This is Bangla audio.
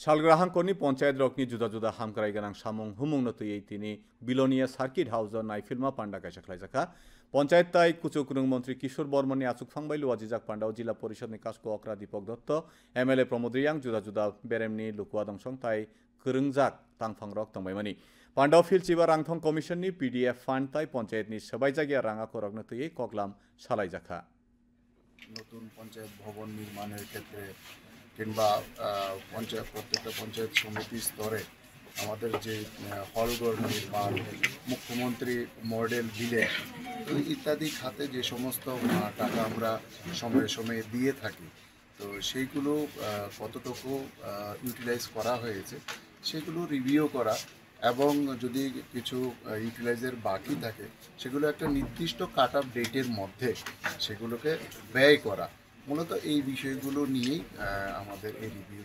Salgrahangkoni পঞ্চায়েত রকনি জুদা জুদা হামকরাই গানাং সামং হুমুংনো তুই তিনি বিলোনিয়া সার্কিট হাউস নাইফিলমা পান্ডা কাইসা খাইজাখা পঞ্চায়েত তাই কুচুকুরুং মন্ত্রী কিশোর বর্মনি আচুক ফাংবাই লুয়াজিজাক পান্ডাও জিলা পরিষদনি কাসকো অকরা দীপক দত্ত এমএলএ প্রমোদ রিয়াং জুদা জুদা বেরেমনি লুকুয়া দংসং তাই করংজাক তাংফাং রক তংবাইমানি পান্ডাও ফিলচিবা রাংথং কমিশননি পিডিএফ ফান্ড তাই পঞ্চায়েতনি সবাই জায়গায় রাঙা করগনো তুই কগলাম সালাইজাখা নতুন পঞ্চায়েত ভবন নির্মাণের ক্ষেত্রে কিংবা প্রত্যেকটা পঞ্চায়েত সমিতি স্তরে আমাদের যে হলঘর নির্মাণ, মুখ্যমন্ত্রী মডেল ভিলেজ ইত্যাদি খাতে যে সমস্ত টাকা আমরা সময়ে সময়ে দিয়ে থাকি, তো সেইগুলো কতটুকু ইউটিলাইজ করা হয়েছে সেগুলো রিভিউ করা এবং যদি কিছু ইউটিলাইজের বাকি থাকে সেগুলো একটা নির্দিষ্ট কাট অফ ডেটের মধ্যে সেগুলোকে ব্যয় করা, মূলত এই বিষয়গুলো নিয়েই আমাদের এই রিভিউ